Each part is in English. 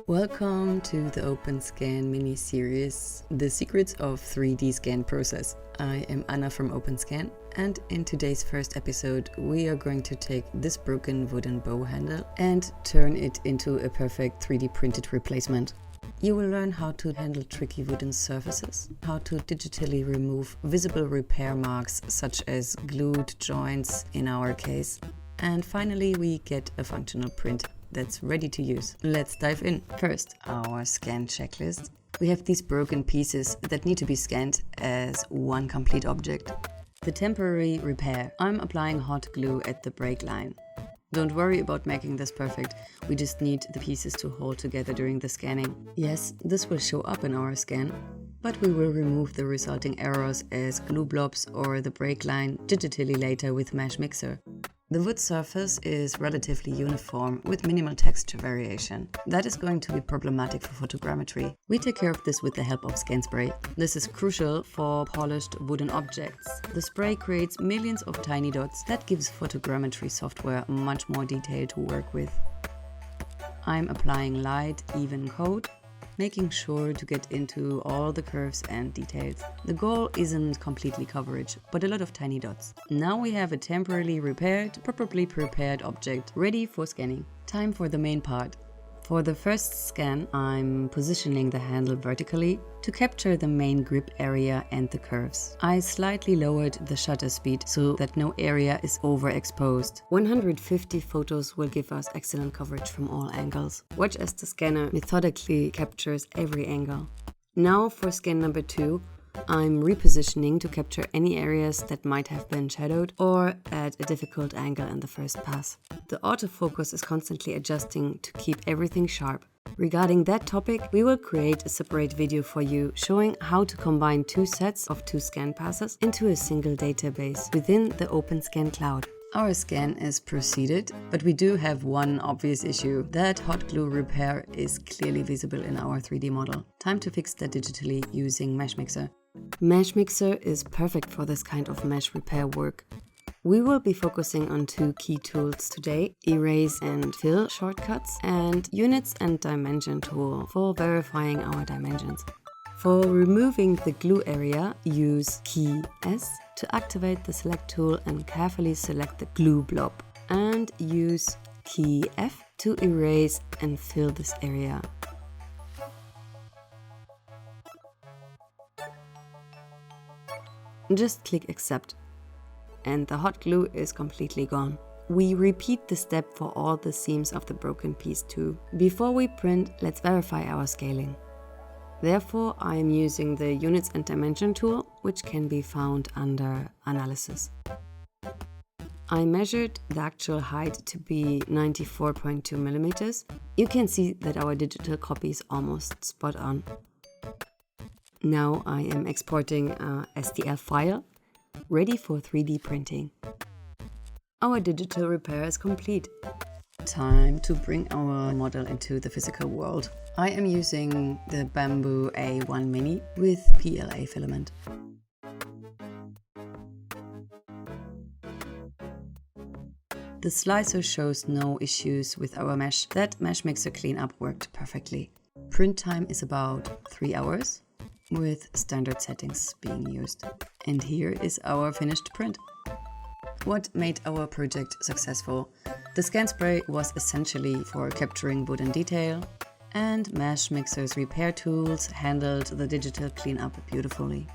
Welcome to the OpenScan Mini series, The Secrets of 3D-Scan-Process. I am Anna from OpenScan, and in today's first episode we are going to take this broken wooden bow handle and turn it into a perfect 3D printed replacement. You will learn how to handle tricky wooden surfaces, how to digitally remove visible repair marks such as glued joints in our case, and finally we get a functional print that's ready to use. Let's dive in. First, our scan checklist. We have these broken pieces that need to be scanned as one complete object. The temporary repair. I'm applying hot glue at the break line. Don't worry about making this perfect, we just need the pieces to hold together during the scanning. Yes, this will show up in our scan, but we will remove the resulting errors as glue blobs or the break line digitally later with Meshmixer. The wood surface is relatively uniform with minimal texture variation. That is going to be problematic for photogrammetry. We take care of this with the help of scan spray. This is crucial for polished wooden objects. The spray creates millions of tiny dots that gives photogrammetry software much more detail to work with. I'm applying light, even coat, making sure to get into all the curves and details. The goal isn't completely coverage, but a lot of tiny dots. Now we have a temporarily repaired, properly prepared object ready for scanning. Time for the main part. For the first scan, I'm positioning the handle vertically to capture the main grip area and the curves. I slightly lowered the shutter speed so that no area is overexposed. 150 photos will give us excellent coverage from all angles. Watch as the scanner methodically captures every angle. Now for scan number 2, I'm repositioning to capture any areas that might have been shadowed or at a difficult angle in the first pass. The autofocus is constantly adjusting to keep everything sharp. Regarding that topic, we will create a separate video for you showing how to combine 2 sets of 2 scan passes into a single database within the OpenScan cloud. Our scan is proceeded, but we do have one obvious issue. That hot glue repair is clearly visible in our 3D model. Time to fix that digitally using Meshmixer. Meshmixer is perfect for this kind of mesh repair work. We will be focusing on 2 key tools today: erase and fill shortcuts and units and dimension tool for verifying our dimensions. For removing the glue area, use key S to activate the select tool and carefully select the glue blob, and use key F to erase and fill this area. Just click accept, and the hot glue is completely gone. We repeat the step for all the seams of the broken piece too. Before we print, let's verify our scaling. Therefore, I am using the units and dimension tool, which can be found under analysis. I measured the actual height to be 94.2 millimeters. You can see that our digital copy is almost spot on. Now I am exporting a STL file, ready for 3D printing. Our digital repair is complete. Time to bring our model into the physical world. I am using the Bamboo A1 Mini with PLA filament. The slicer shows no issues with our mesh. That Meshmixer cleanup worked perfectly. Print time is about 3 hours, with standard settings being used. And here is our finished print. What made our project successful? The scan spray was essentially for capturing wooden detail, and Meshmixer's repair tools handled the digital cleanup beautifully.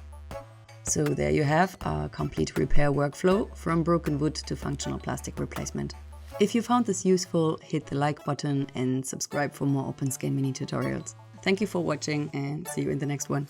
So there you have a complete repair workflow from broken wood to functional plastic replacement. If you found this useful, hit the like button and subscribe for more OpenScan Mini tutorials. Thank you for watching, and see you in the next one.